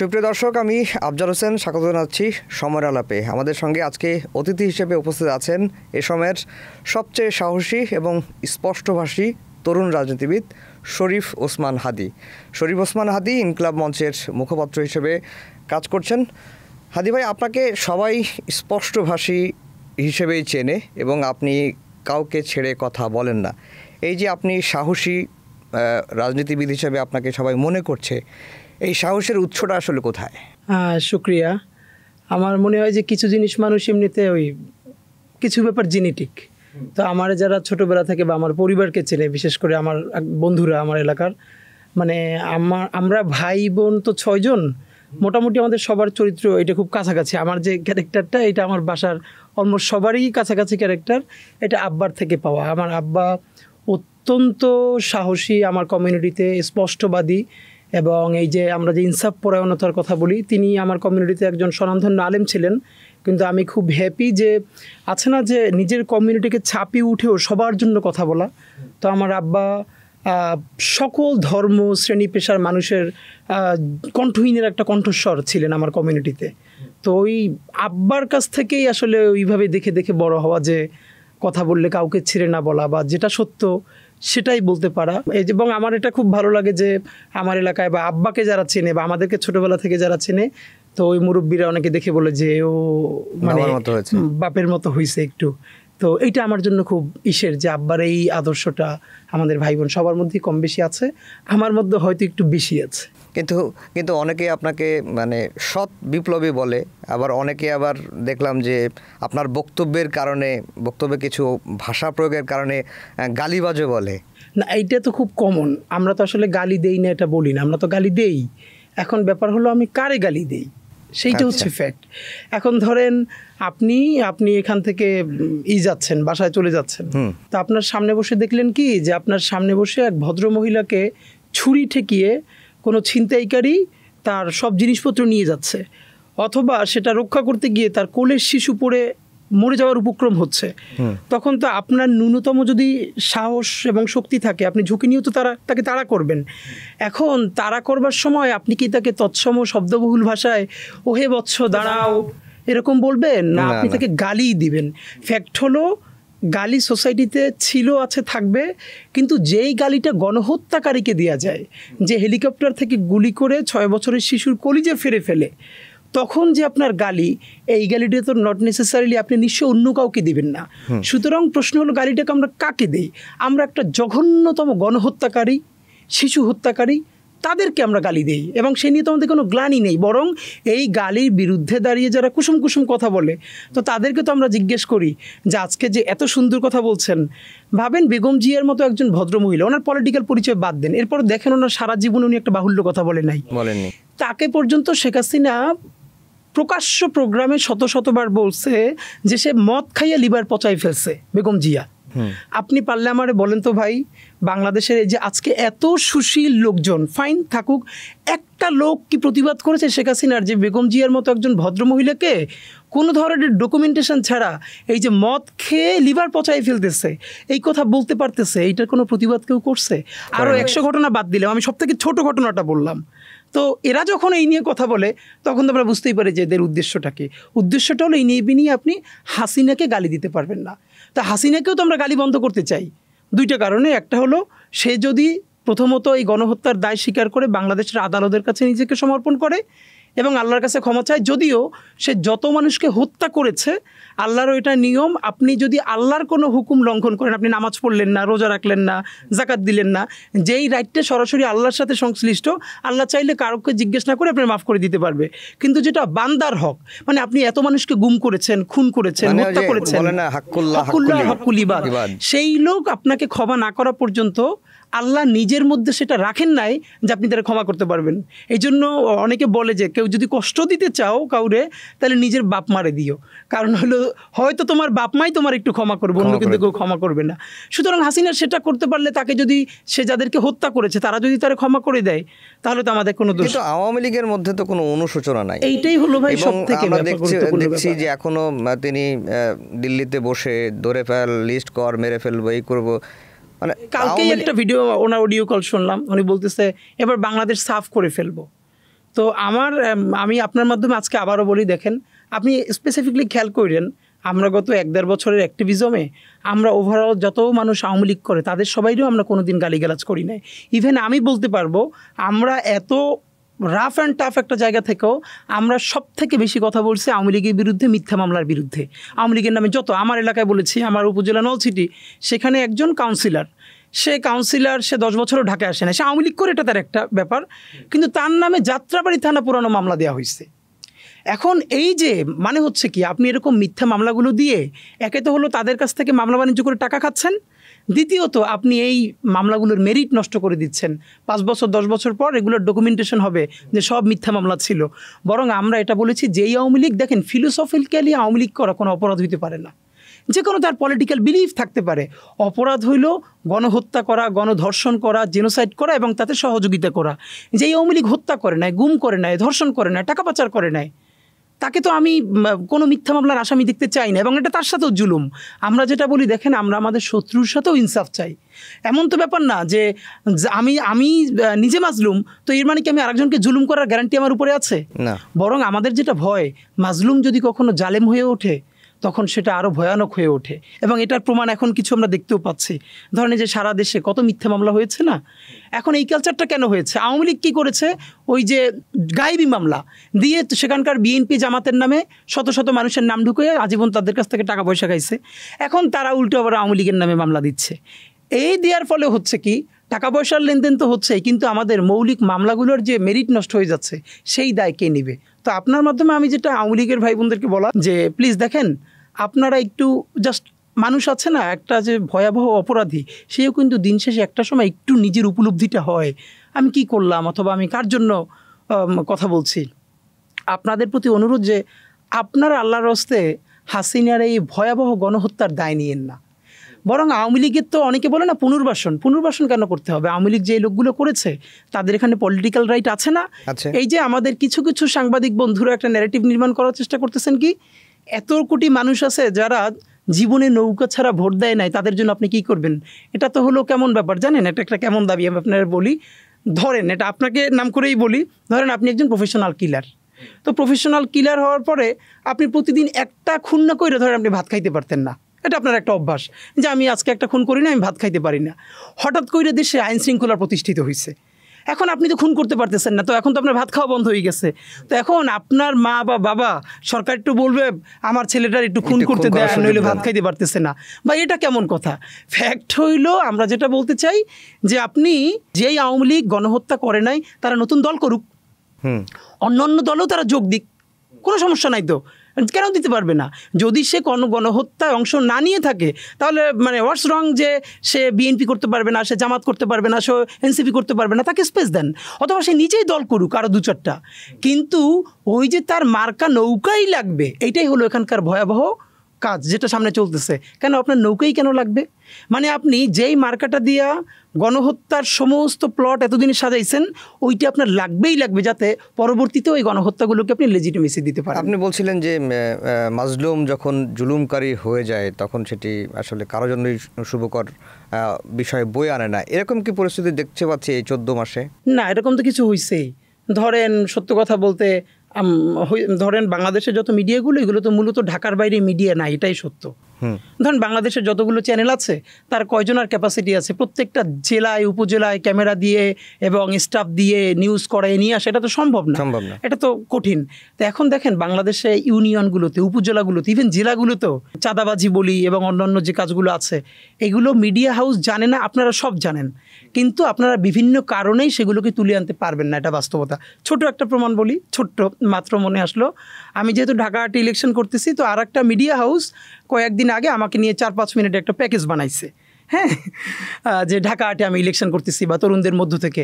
সুপ্রিয় দর্শক, আমি আফজাল হোসেন স্বাগত জানাচ্ছি সময়ের আলাপে। আমাদের সঙ্গে আজকে অতিথি হিসেবে উপস্থিত আছেন এ সময়ের সবচেয়ে সাহসী এবং স্পষ্টভাষী তরুণ রাজনীতিবিদ শরীফ ওসমান হাদী। শরীফ ওসমান হাদী ইনকিলাব মঞ্চের মুখপাত্র হিসেবে কাজ করছেন। হাদী ভাই, আপনাকে সবাই স্পষ্টভাষী হিসেবেই চেনে এবং আপনি কাউকে ছেড়ে কথা বলেন না। এই যে আপনি সাহসী রাজনীতিবিদ হিসেবে আপনাকে সবাই মনে করছে, এই সাহসের উৎসটা আসলে কোথায়? শুক্রিয়া। আমার মনে হয় যে কিছু জিনিস মানুষ এমনিতে কিছু ব্যাপার জেনেটিক। তো আমার যারা ছোটোবেলা থেকে বা আমার পরিবারকে চেনে, বিশেষ করে আমার বন্ধুরা, আমার এলাকার আমরা ভাই বোন তো 6 জন, মোটামুটি আমাদের সবার চরিত্র এটা খুব কাছাকাছি। আমার যে ক্যারেক্টারটা, এটা আমার বাসার অলমোস্ট সবারই কাছাকাছি ক্যারেক্টার। এটা আব্বার থেকে পাওয়া। আমার আব্বা অত্যন্ত সাহসী, আমার কমিউনিটিতে স্পষ্টবাদী, এবং এই যে আমরা যে ইনসাফ পরায়ণতার কথা বলি, তিনি আমার কমিউনিটিতে একজন স্বনামধন্য আলেম ছিলেন। কিন্তু আমি খুব হ্যাপি যে আছে না যে নিজের কমিউনিটিকে ছাপিয়ে উঠেও সবার জন্য কথা বলা। তো আমার আব্বা সকল ধর্ম শ্রেণী পেশার মানুষের কণ্ঠহীনের একটা কণ্ঠস্বর ছিলেন আমার কমিউনিটিতে। তো ওই আব্বার কাছ থেকেই আসলে ওইভাবে দেখে দেখে বড় হওয়া, যে কথা বললে কাউকে ছেড়ে না বলা বা যেটা সত্য সেটাই বলতে পারা। এবং আমার এটা খুব ভালো লাগে যে আমার এলাকায় বা আব্বাকে যারা চেনে বা আমাদেরকে ছোটবেলা থেকে যারা চেনে, তো ওই মুরব্বীরা অনেকে দেখে বলে যে ও মানে বাপের মতো হয়েছে একটু। তো এইটা আমার জন্য খুব যে আব্বার এই আদর্শটা আমাদের ভাই বোন সবার মধ্যেই কম বেশি আছে, আমার মধ্যে হয়তো একটু বেশি আছে। কিন্তু অনেকে আপনাকে মানে সৎ বিপ্লবী বলে, আবার অনেকে আবার দেখলাম যে আপনার বক্তব্যে কিছু ভাষা প্রয়োগের কারণে গালিবাজও বলে। না, এইটা তো খুব কমন। আমরা তো আসলে গালি দেই না এটা বলি না, আমরা তো গালি দেই। এখন ব্যাপার হলো আমি কারে গালি দেই, সেইটা হচ্ছে ফ্যাক্ট। এখন ধরেন আপনি এখান থেকে যাচ্ছেন, বাসায় চলে যাচ্ছেন, তা আপনার সামনে বসে দেখলেন কি যে আপনার সামনে বসে এক ভদ্র মহিলাকে ছুরি ঠেকিয়ে কোনো ছিনতাইকারী তার সব জিনিসপত্র নিয়ে যাচ্ছে, অথবা সেটা রক্ষা করতে গিয়ে তার কোলের শিশু পড়ে মরে যাওয়ার উপক্রম হচ্ছে, তখন তো আপনার ন্যূনতম যদি সাহস এবং শক্তি থাকে, আপনি ঝুঁকি নিয়েও তো তাকে তাড়া করবেন। এখন তাড়া করবার সময় আপনি কি তাকে তৎসম শব্দবহুল ভাষায় ওহে বৎস দাঁড়াও এরকম বলবেন না, আপনি তাকে গালি দিবেন। ফ্যাক্ট হলো গালি সোসাইটিতে ছিল, আছে, থাকবে, কিন্তু যেই গালিটা গণহত্যাকারীকে দেওয়া যায়, যে হেলিকপ্টার থেকে গুলি করে 6 বছরের শিশুর কলিজা ফেলে, তখন যে আপনার গালি, এই গালিটা তো নট নেসেসারিলি আপনি নিশ্চয় অন্য কাউকে দিবেন না। সুতরাং প্রশ্ন হলো গালিটাকে আমরা কাকে দেই? আমরা একটা জঘন্যতম গণহত্যাকারী, শিশু হত্যাকারী, তাদেরকে আমরা গালি দেই, এবং সে নিয়ে তো আমাদের কোনো গ্লানি নেই। বরং এই গালির বিরুদ্ধে দাঁড়িয়ে যারা কুসুম কুসুম কথা বলে, তো তাদেরকে তো আমরা জিজ্ঞেস করি যে আজকে যে এত সুন্দর কথা বলছেন, ভাবেন বেগম জিয়ার মতো একজন ভদ্রমহিলা, ওনার পলিটিক্যাল পরিচয় বাদ দেন, এরপর দেখেন ওনার সারা জীবন উনি একটা বাহুল্য কথা বলেননি। তাকে পর্যন্ত শেখ হাসিনা প্রকাশ্য প্রোগ্রামে শতবার বলছে যে সে মদ খাইয়া লিভার পচাই ফেলছে বেগম জিয়া। আপনি পারলে আমারে বলেন তো ভাই, বাংলাদেশের এই যে আজকে এত সুশীল লোকজন, ফাইন থাকুক, একটা লোক কি প্রতিবাদ করেছে শেখ হাসিনার যে বেগম জিয়ার মতো একজন ভদ্রমহিলাকে কোনো ধরনের ডকুমেন্টেশন ছাড়া এই যে মদ খেয়ে লিভার পচাই ফেলতেছে এই কথা বলতে পারতেছে? এইটার কোনো প্রতিবাদ কেউ করছে? আরও 100 ঘটনা বাদ দিলাম, আমি সব থেকে ছোট ঘটনাটা বললাম। তো এরা যখন এই নিয়ে কথা বলে, তখন তো আমরা বুঝতেই পারি যে এদের উদ্দেশ্যটা কি। উদ্দেশ্যটা হলো এই নিয়ে আপনি হাসিনাকে গালি দিতে পারবেন না। তা হাসিনাকেও তো আমরা গালি বন্ধ করতে চাই 2টা কারণে। একটা হলো সে যদি প্রথমত এই গণহত্যার দায় স্বীকার করে বাংলাদেশের আদালতের কাছে নিজেকে সমর্পণ করে এবং আল্লাহর কাছে ক্ষমা চায়। যদিও সে যত মানুষকে হত্যা করেছে, আল্লাহরও এটা নিয়ম, আপনি যদি আল্লাহর কোনো হুকুম লঙ্ঘন করেন, আপনি নামাজ পড়লেন না, রোজা রাখলেন না, জাকাত দিলেন না, যেই রাইটটা সরাসরি আল্লাহর সাথে সংশ্লিষ্ট, আল্লাহ চাইলে কারোকে জিজ্ঞেস না করে আপনার মাফ করে দিতে পারবে। কিন্তু যেটা বান্দার হক, মানে আপনি এত মানুষকে গুম করেছেন, খুন করেছেন, হত্যা করেছেন, হাক্কুল ইবাদ, সেই লোক আপনাকে ক্ষমা না করা পর্যন্ত আল্লাহ নিজের মধ্যে সেটা রাখেন নাই যে আপনি তারা ক্ষমা করতে পারবেন। এই জন্য অনেকে বলে যে কেউ যদি কষ্ট দিতে চাও কাউরে, তাহলে নিজের বাপ মারে দিও, কারণ হলো হয়তো তোমার বাপ মাই তোমার একটু ক্ষমা করবে, অন্য কিন্তু কেউ ক্ষমা করবে না। সুতরাং হাসিনা সেটা করতে পারলে, তাকে যদি সে যাদেরকে হত্যা করেছে তারা যদি তারা ক্ষমা করে দেয়, তাহলে তো আমাদের কোনো দোষ। কিন্তু আওয়ামী লীগের মধ্যে তো কোনো অনুশোচনা নাই। এইটাই হলো ভাই সবথেকে দেখছি যে এখনো তিনি দিল্লিতে বসে ধরে ফেল, লিস্ট কর, মেরে ফেলবো, এই করবো। কালকেই একটা ভিডিও, ওনার অডিও কল শুনলাম, উনি বলতেছে এবার বাংলাদেশ সাফ করে ফেলবো। তো আমি আপনার মাধ্যমে আজকে আবারও বলি, দেখেন আপনি স্পেসিফিকলি খেয়াল করেন, আমরা গত 1-1.5 বছরের অ্যাক্টিভিজমে আমরা ওভারঅল যত মানুষ আওয়ামী লীগ করে তাদের সবাইরও আমরা কোনোদিন গালিগালাজ করি নাই। ইভেন আমি বলতে পারবো আমরা এত রাফ অ্যান্ড টাফ একটা জায়গা থেকেও আমরা সব থেকে বেশি কথা বলছি আওয়ামী লীগের বিরুদ্ধে, মিথ্যা মামলার বিরুদ্ধে। আওয়ামী লীগের নামে যত আমার এলাকায় বলেছি, আমার উপজেলা নলছিটি, সেখানে একজন কাউন্সিলর, সে 10 বছরও ঢাকায় আসে না, সে আওয়ামী লীগ করে, এটা তার একটা ব্যাপার, কিন্তু তার নামে যাত্রাবাড়ি থানা পুরানো মামলা দেওয়া হয়েছে। এখন এই যে মানে হচ্ছে কি, আপনি এরকম মিথ্যা মামলাগুলো দিয়ে একে তো হলো তাদের কাছ থেকে মামলা বাণিজ্য করে টাকা খাচ্ছেন, দ্বিতীয়ত আপনি এই মামলাগুলোর মেরিট নষ্ট করে দিচ্ছেন। 5 বছর 10 বছর পর এগুলোর ডকুমেন্টেশন হবে যে সব মিথ্যা মামলা ছিল। বরং আমরা এটা বলেছি যে এই আওয়ামী লীগ, দেখেন ফিলোসফিক্যালি আওয়ামী লীগ করা কোনো অপরাধ হইতে পারে না, যে কোনো তার পলিটিক্যাল বিলিফ থাকতে পারে। অপরাধ হইল গণহত্যা করা, গণধর্ষণ করা, জেনোসাইড করা এবং তাতে সহযোগিতা করা। যে এই আওয়ামী লীগ হত্যা করে নাই, গুম করে নাই, ধর্ষণ করে নাই, টাকা পাচার করে নাই, তাকে তো আমি কোনো মিথ্যা মামলার আসামি দেখতে চাই না, এবং এটা তার সাথেও জুলুম। আমরা যেটা বলি, দেখেন আমরা আমাদের শত্রুর সাথেও ইনসাফ চাই। এমন তো ব্যাপার না যে আমি নিজে মাজলুম, তো এর মানে কি আমি আরেকজনকে জুলুম করার গ্যারান্টি আমার উপরে আছে? না। বরং আমাদের যেটা ভয়, মাজলুম যদি কখনো জালেম হয়ে ওঠে তখন সেটা আরও ভয়ানক হয়ে ওঠে, এবং এটার প্রমাণ এখন কিছু আমরা দেখতেও পাচ্ছি। ধরেন যে সারা দেশে কত মিথ্যা মামলা হয়েছে না। এখন এই কালচারটা কেন হয়েছে? আওয়ামী লীগ কী করেছে, ওই যে গায়েবী মামলা দিয়ে সেখানকার বিএনপি জামাতের নামে শত শত মানুষের নাম ঢুকে আজীবন তাদের কাছ থেকে টাকা পয়সা খাইছে। এখন তারা উল্টো আবার আওয়ামী লীগের নামে মামলা দিচ্ছে। এই দেওয়ার ফলে হচ্ছে কি, টাকা পয়সার লেনদেন তো হচ্ছেই, কিন্তু আমাদের মৌলিক মামলাগুলোর যে মেরিট নষ্ট হয়ে যাচ্ছে সেই দায় কে নেবে? তো আপনার মাধ্যমে আমি যেটা আওয়ামী লীগের ভাই বোনদেরকে বলা, যে প্লিজ দেখেন, আপনারা একটু জাস্ট, মানুষ আছে না একটা যে ভয়াবহ অপরাধী, সেও কিন্তু দিন শেষে একটা সময় একটু নিজের উপলব্ধিটা হয়, আমি কি করলাম অথবা আমি কার জন্য কথা বলছি। আপনাদের প্রতি অনুরোধ যে আপনারা আল্লাহর হস্তে হাসিনার এই ভয়াবহ গণহত্যার দায় নিয়েন না। বরং আওয়ামী লীগের তো অনেকে বলে না পুনর্বাসন কেন করতে হবে? আওয়ামী লীগ যে লোকগুলো করেছে তাদের এখানে পলিটিক্যাল রাইট আছে না? এই যে আমাদের কিছু কিছু সাংবাদিক বন্ধুরা একটা ন্যারেটিভ নির্মাণ করার চেষ্টা করতেছেন কি, এত কোটি মানুষ আছে যারা জীবনে নৌকা ছাড়া ভোট দেয় নাই, তাদের জন্য আপনি কি করবেন? এটা তো হলো কেমন ব্যাপার জানেন? এটা একটা কেমন দাবি আমি আপনার বলি। ধরেন, এটা আপনাকে নাম করেই বলি, ধরেন আপনি একজন প্রফেশনাল কিলার। তো প্রফেশনাল কিলার হওয়ার পরে আপনি প্রতিদিন একটা খুন না করে ধরেন আপনি ভাত খাইতে পারতেন না, এটা আপনার একটা অভ্যাস যে আমি আজকে একটা খুন করি না, আমি ভাত খাইতে পারি না। হঠাৎ করে দেশে আইন শৃঙ্খলা প্রতিষ্ঠিত হয়েছে, এখন আপনি তো খুন করতে পারতেছেন না, তো এখন তো আপনার ভাত খাওয়া বন্ধ হয়ে গেছে। তো এখন আপনার মা বা বাবা, সরকার একটু বলবে আমার ছেলেটার একটু খুন করতে দেয়, নইলে ভাত খাইতে পারতেছে না, বা এটা কেমন কথা? ফ্যাক্ট হইল, আমরা যেটা বলতে চাই যে আপনি যেই আওয়ামী লীগ গণহত্যা করে নাই তারা নতুন দল করুক, অন্য দলেও তারা যোগ দিক, কোনো সমস্যা নাই তো, কেন দিতে পারবে না? যদি সে কোনো গণহত্যায় অংশ না নিয়ে থাকে তাহলে মানে হোয়াটস রং যে সে বিএনপি করতে পারবে না, সে জামাত করতে পারবে না, সে এনসিপি করতে পারবে না, তাকে স্পেস দেন, অথবা সে নিজেই দল করুক আরও 2-4টা। কিন্তু ওই যে তার মার্কা নৌকাই লাগবে, এইটাই হলো এখানকার ভয়াবহ কাজ যেটা সামনে চলতেছে। কেন আপনার নৌকাই কেন লাগবে? মানে আপনি যেই মার্কাটা দিয়া গণহত্যার সমস্ত প্লট এতদিনে সাজাইছেন, ওইটা আপনার লাগবেই লাগবে, যাতে পরবর্তীতে ওই গণহত্যাগুলোকে আপনি লেজিটিমেসি দিতে পারেন। আপনি বলছিলেন যে মাজলুম যখন জুলুমকারী হয়ে যায় তখন সেটি আসলে কারোর জন্যই শুভকর বিষয় বই আনে না, এরকম কি পরিস্থিতি দেখতে পাচ্ছি এই 14 মাসে? না, এরকম তো কিছু হয়েছেই। ধরেন সত্য কথা বলতে, ধরেন বাংলাদেশের যত মিডিয়াগুলো, এগুলো তো মূলত ঢাকার বাইরে মিডিয়া না, এটাই সত্য। ধরেন বাংলাদেশের যতগুলো চ্যানেল আছে তার কয়জনের ক্যাপাসিটি আছে প্রত্যেকটা জেলায় উপজেলায় ক্যামেরা দিয়ে এবং স্টাফ দিয়ে নিউজ করায় নিয়ে আসা? এটা তো সম্ভব না, এটা তো কঠিন। তো এখন দেখেন বাংলাদেশে ইউনিয়নগুলোতে, উপজেলাগুলোতে, ইভেন জেলাগুলোতেও চাঁদাবাজি বলি এবং অন্যান্য যে কাজগুলো আছে, এগুলো মিডিয়া হাউস জানে না, আপনারা সব জানেন, কিন্তু আপনারা বিভিন্ন কারণেই সেগুলোকে তুলে আনতে পারবেন না, এটা বাস্তবতা। ছোট একটা প্রমাণ বলি, ছোট্ট মাত্র মনে আসলো, আমি যেহেতু ঢাকাতে ইলেকশন করতেছি, তো আর একটা মিডিয়া হাউস কয়েকদিন আগে আমাকে নিয়ে 4-5 মিনিটে একটা প্যাকেজ বানাইছে, হ্যাঁ, যে ঢাকাতে আমি ইলেকশন করতেছি বা তরুণদের মধ্য থেকে।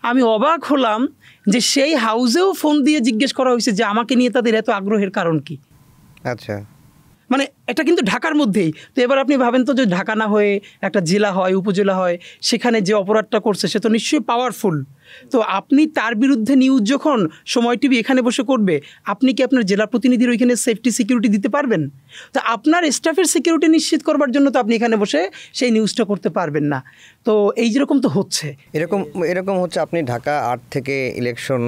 আমি অবাক হলাম যে সেই হাউসেও ফোন দিয়ে জিজ্ঞেস করা হয়েছে যে আমাকে নিয়ে তাদের এত আগ্রহের কারণ কি। আচ্ছা, মানে এটা কিন্তু ঢাকার মধ্যেই। তো এবার আপনি ভাবেন তো, যে ঢাকা না হয়ে একটা জেলা হয়, উপজেলা হয়, সেখানে যে অপরাধটা করছে সে তো নিশ্চয়ই পাওয়ারফুল। তো আপনি তার বিরুদ্ধে নিউজ যখন সময় টিভি এখানে বসে করবে, আপনি কি আপনার জেলা প্রতিনিধির ওইখানে সেফটি সিকিউরিটি দিতে পারবেন? তো আপনার স্টাফের সিকিউরিটি নিশ্চিত করবার জন্য তো আপনি এখানে বসে সেই নিউজটা করতে পারবেন না। তো এই যেরকম তো হচ্ছে, এরকম হচ্ছে। আপনি ঢাকা 8 থেকে ইলেকশন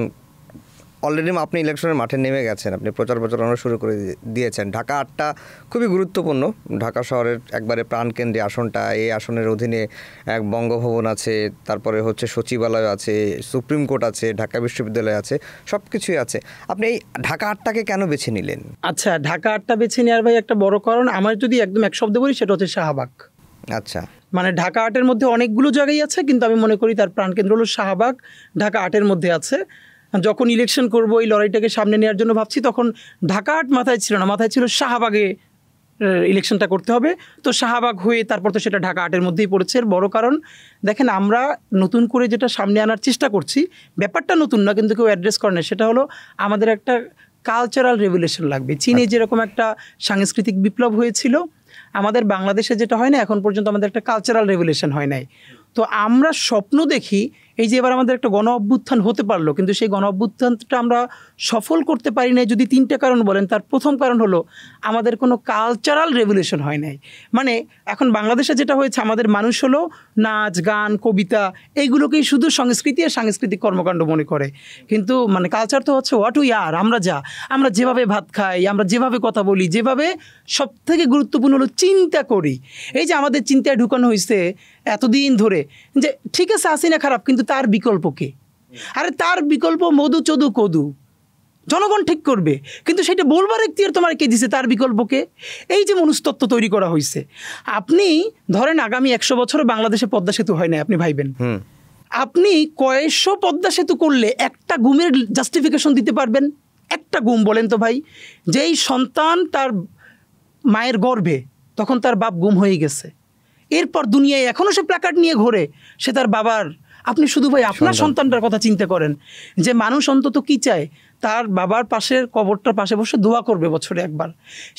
অলরেডি আপনি ইলেকশনের মাঠে নেমে গেছেন, আপনি প্রচার প্রচারণা শুরু করে দিয়েছেন। ঢাকা ৮টা খুবই গুরুত্বপূর্ণ, ঢাকা শহরের একবারে প্রাণকেন্দ্রে আসনটা। এই আসনের অধীনে এক বঙ্গভবন আছে, তারপরে হচ্ছে সচিবালয় আছে, সুপ্রিম কোর্ট আছে, ঢাকা বিশ্ববিদ্যালয় আছে, সব কিছুই আছে। আপনি এই ঢাকা ৮টাকে কেন বেছে নিলেন? আচ্ছা, ঢাকা ৮টা বেছে নেওয়ার ভাই একটা বড় কারণ, আমার যদি একদম এক শব্দে বলি সেটা হচ্ছে শাহবাগ। আচ্ছা, মানে ঢাকা ৮-এর মধ্যে অনেকগুলো জায়গায় আছে, কিন্তু আমি মনে করি তার প্রাণকেন্দ্র হলো শাহবাগ, ঢাকা ৮-এর মধ্যে আছে। যখন ইলেকশন করব, এই লড়াইটাকে সামনে নেওয়ার জন্য ভাবছি, তখন ঢাকা ৮ মাথায় ছিল না, মাথায় ছিল শাহবাগে ইলেকশনটা করতে হবে। তো শাহবাগ হয়ে তারপর তো সেটা ঢাকা ৮-এর মধ্যেই পড়েছে। এর বড় কারণ দেখেন, আমরা নতুন করে যেটা সামনে আনার চেষ্টা করছি, ব্যাপারটা নতুন না, কিন্তু কেউ অ্যাড্রেস করে না, সেটা হলো আমাদের একটা কালচারাল রেভলিউশন লাগবে। চীনে যেরকম একটা সাংস্কৃতিক বিপ্লব হয়েছিল, আমাদের বাংলাদেশে যেটা হয় না, এখন পর্যন্ত আমাদের একটা কালচারাল রেভলিউশন হয় নাই। তো আমরা স্বপ্ন দেখি এই যে এবার আমাদের একটা গণ অভ্যুত্থান হতে পারলো, কিন্তু সেই গণ অভ্যুত্থানটা আমরা সফল করতে পারি নাই যদি 3টে কারণ বলেন। তার প্রথম কারণ হলো আমাদের কোনো কালচারাল রেভলিউশন হয় নাই। মানে এখন বাংলাদেশে যেটা হয়েছে, আমাদের মানুষ হলো নাচ, গান, কবিতা, এইগুলোকেই শুধু সংস্কৃতি আর সাংস্কৃতিক কর্মকাণ্ড মনে করে। কিন্তু মানে কালচার তো হচ্ছে হোয়াট উই আর, আমরা যেভাবে ভাত খাই, আমরা যেভাবে কথা বলি, যেভাবে সব থেকে গুরুত্বপূর্ণ হলো চিন্তা করি। এই যে আমাদের চিন্তায় ঢুকানো হয়েছে এতদিন ধরে যে ঠিক আছে হাসিনা খারাপ, কিন্তু তার বিকল্প কে? আরে তার বিকল্প মধু চদু কদু, জনগণ ঠিক করবে, কিন্তু সেটা বলবার এখতিয়ার তোমার কে দিছে? তার বিকল্পকে। এই যে মনস্তত্ত্ব তৈরি করা হয়েছে, আপনি ধরেন আগামী 100 বছরে বাংলাদেশে পদ্মা সেতু হয় না, আপনি ভাইবেন আপনি কয়েকশো পদ্মা সেতু করলে একটা গুমের জাস্টিফিকেশন দিতে পারবেন? একটা গুম বলেন তো ভাই। যেই সন্তান তার মায়ের গর্ভে, তখন তার বাপ গুম হয়ে গেছে, এরপর দুনিয়ায় এখনও সে প্ল্যাকার্ড নিয়ে ঘোরে, সে তার বাবার। আপনি শুধু ভাই আপনার সন্তানটার কথা চিন্তা করেন, যে মানুষ অন্তত কি চায়, তার বাবার পাশের কবরটার পাশে বসে দোয়া করবে বছরে একবার,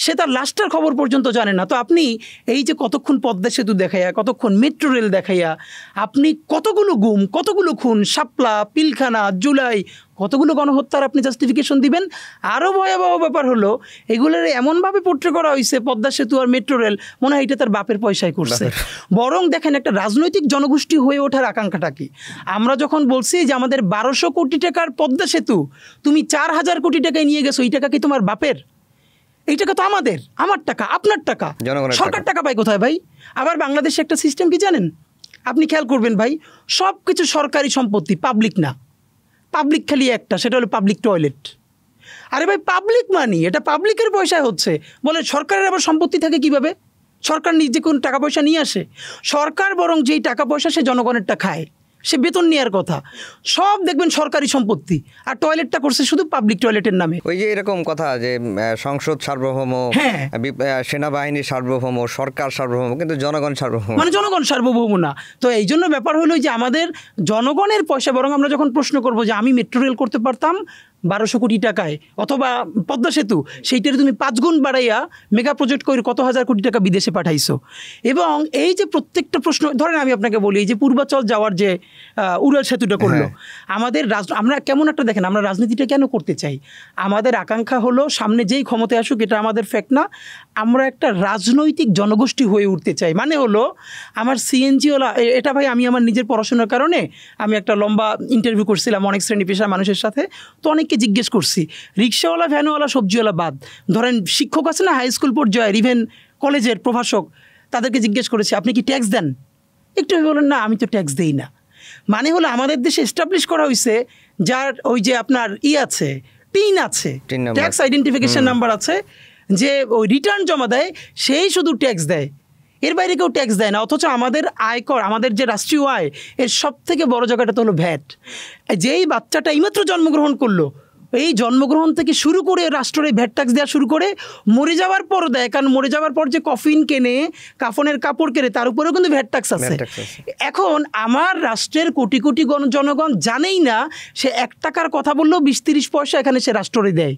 সে তার লাস্টের খবর পর্যন্ত জানে না। তো আপনি এই যে কতক্ষণ পদ্মা সেতু দেখাইয়া, কতক্ষণ মেট্রো রেল দেখাইয়া, আপনি কতগুলো গুম, কতগুলো খুন, শাপলা, পিলখানা, জুলাই, কতগুলো গণহত্যার আপনি জাস্টিফিকেশন দিবেন? আরও ভয়াবহ ব্যাপার হলো, এগুলোর এমনভাবে পোট্রে করা হয়েছে, পদ্মা সেতু আর মেট্রো রেল মনে হয় এটা তার বাপের পয়সায় করছে। বরং দেখেন একটা রাজনৈতিক জনগোষ্ঠী হয়ে ওঠার আকাঙ্ক্ষাটা কি। আমরা যখন বলছি যে আমাদের 1200 কোটি টাকার পদ্মা সেতু তুমি 4000 কোটি টাকায় নিয়ে গেছো, এই টাকা কি তোমার বাপের? এই টাকা তো আমাদের, আমার টাকা, আপনার টাকা, সরকার টাকা পায় কোথায় ভাই? আবার বাংলাদেশে একটা সিস্টেম কি জানেন, আপনি খেয়াল করবেন ভাই, সব কিছু সরকারি সম্পত্তি, পাবলিক না। পাবলিক খালি একটা, সেটা হলো পাবলিক টয়লেট। আরে ভাই পাবলিক মানি, এটা পাবলিকের পয়সায় হচ্ছে, বলে সরকারের আবার সম্পত্তি থাকে কিভাবে? সরকার নিজে কোন টাকা পয়সা নিয়ে আসে? সরকার বরং যেই টাকা পয়সা সে জনগণেরটা খায়, সে বেতন নেওয়ার কথা, সব দেখবেন সরকারি সম্পত্তি, আর টয়লেটটা করছে শুধু পাবলিক টয়লেটের নামে। ওই যে এরকম কথা যে সংসদ সার্বভৌম, সেনাবাহিনী সার্বভৌম, সরকার সার্বভৌম, কিন্তু জনগণ সার্বভৌম, মানে জনগণ সার্বভৌম না। তো এই জন্য ব্যাপার হলো যে আমাদের জনগণের পয়সা, বরং আমরা যখন প্রশ্ন করবো যে আমি মেট্রো রেল করতে পারতাম 1200 কোটি টাকায়, অথবা পদ্মা সেতু, সেইটার তুমি 5 গুণ বাড়াইয়া মেগা প্রজেক্ট করে কত হাজার কোটি টাকা বিদেশে পাঠাইছো। এবং এই যে প্রত্যেকটা প্রশ্ন, ধরেন আমি আপনাকে বলি, এই যে পূর্বাচল যাওয়ার যে উড়াল সেতুটা করলো, আমাদের আমরা কেমন একটা, দেখেন আমরা রাজনীতিটা কেন করতে চাই, আমাদের আকাঙ্ক্ষা হলো সামনে যেই ক্ষমতায় আসুক, এটা আমাদের ফ্যাক্ট না, আমরা একটা রাজনৈতিক জনগোষ্ঠী হয়ে উঠতে চাই। মানে হলো আমার সিএনজিওয়ালা, এটা ভাই আমি আমার নিজের পড়াশোনার কারণে আমি একটা লম্বা ইন্টারভিউ করছিলাম অনেক শ্রেণী পেশার মানুষের সাথে। তো অনেককে জিজ্ঞেস করছি, রিক্সাওয়ালা, ভ্যানওয়ালা, সবজিওয়ালা বাদ, ধরেন শিক্ষক আছে না হাই স্কুল পর্যায়ে, ইভেন কলেজের প্রভাষক, তাদেরকে জিজ্ঞেস করেছি আপনি কি ট্যাক্স দেন? একটু বলেন না আমি তো ট্যাক্স দেই না। মানে হলো আমাদের দেশে এস্টাবলিশ করা হয়েছে, যার ওই যে আপনার আছে, টিন আছে, ট্যাক্স আইডেন্টিফিকেশন নাম্বার আছে, যে ওই রিটার্ন জমা দেয় সেই শুধু ট্যাক্স দেয়, এর বাইরে কেউ ট্যাক্স দেয় না। অথচ আমাদের আয়কর, আমাদের যে রাষ্ট্রীয় আয়, এর সব থেকে বড় জায়গাটা তো হলো ভ্যাট। যেই বাচ্চাটা এইমাত্র জন্মগ্রহণ করলো, এই জন্মগ্রহণ থেকে শুরু করে রাষ্ট্রের ভ্যাট ট্যাক্স দেওয়া শুরু করে মরে যাওয়ার পর দেয়, কারণ মরে যাওয়ার পর যে কফিন কেনে, কাফনের কাপড় কেনে, তার উপরেও কিন্তু ভ্যাট ট্যাক্স আছে। এখন আমার রাষ্ট্রের কোটি কোটি জনগণ জানেই না, সে 1 টাকার কথা বললেও 20-30 পয়সা এখানে সে রাষ্ট্রকে দেয়,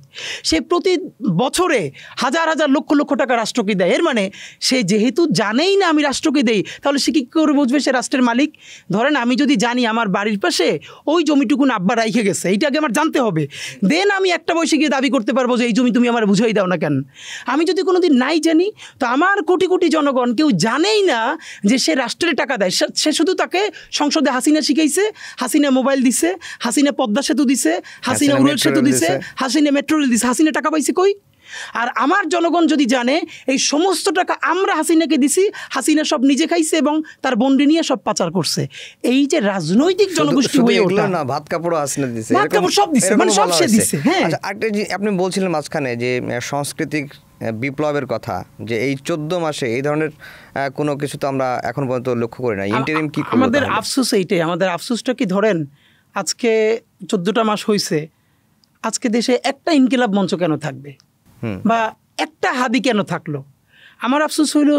সে প্রতি বছরে হাজার হাজার লক্ষ লক্ষ টাকা রাষ্ট্রকে দেয়। এর মানে সে যেহেতু জানেই না আমি রাষ্ট্রকে দেই, তাহলে সে কী করে বুঝবে সে রাষ্ট্রের মালিক? ধরেন আমি যদি জানি আমার বাড়ির পাশে ওই জমিটুকুন আব্বা রাইখে গেছে, এইটা আগে আমার জানতে হবে, দেন আমি একটা বয়সে গিয়ে দাবি করতে পারবো যে এই জমি তুমি আমার বুঝাই দাও না কেন। আমি যদি কোনোদিন নাই জানি, তো আমার কোটি কোটি জনগণ কেউ জানেই না যে সে রাষ্ট্রের টাকা দেয়। সে শুধু তাকে সংসদে হাসিনা শিখাইছে, হাসিনা মোবাইল দিছে, হাসিনা পদ্মা সেতু দিছে, হাসিনা উড়াল সেতু দিছে, হাসিনা মেট্রো রেল দিছে, হাসিনা টাকা পাইছে কই? আর আমার জনগণ যদি জানে এই সমস্ত টাকা আমরা হাসিনাকে দিছি, হাসিনা সব নিজে খাইছে এবং তার বন্ডি নিয়ে সব পাচার করছে। এই যে রাজনৈতিক জনগোষ্ঠী হয়ে ওঠা, না ভাত কাপড় হাসিনা দিছে, ভাত কাপড় সব দিছে, মানে সব সে দিছে। হ্যাঁ, আপনি বলছিলেন মাঝখানে যে সাংস্কৃতিক বিপ্লবের কথা, যে এই 14 মাসে এই ধরনের কোনো কিছু তো আমরা এখন পর্যন্ত লক্ষ্য করি না। ইন্টারিম কি করব? আমাদের আফসোস এইটাই, আমাদের আফসোসটা কি, ধরেন আজকে 14টা মাস হয়েছে, আজকে দেশে একটা ইনকিলাব মঞ্চ কেন থাকবে বা একটা হাদি কেন থাকলো? আমার আফসোস হইল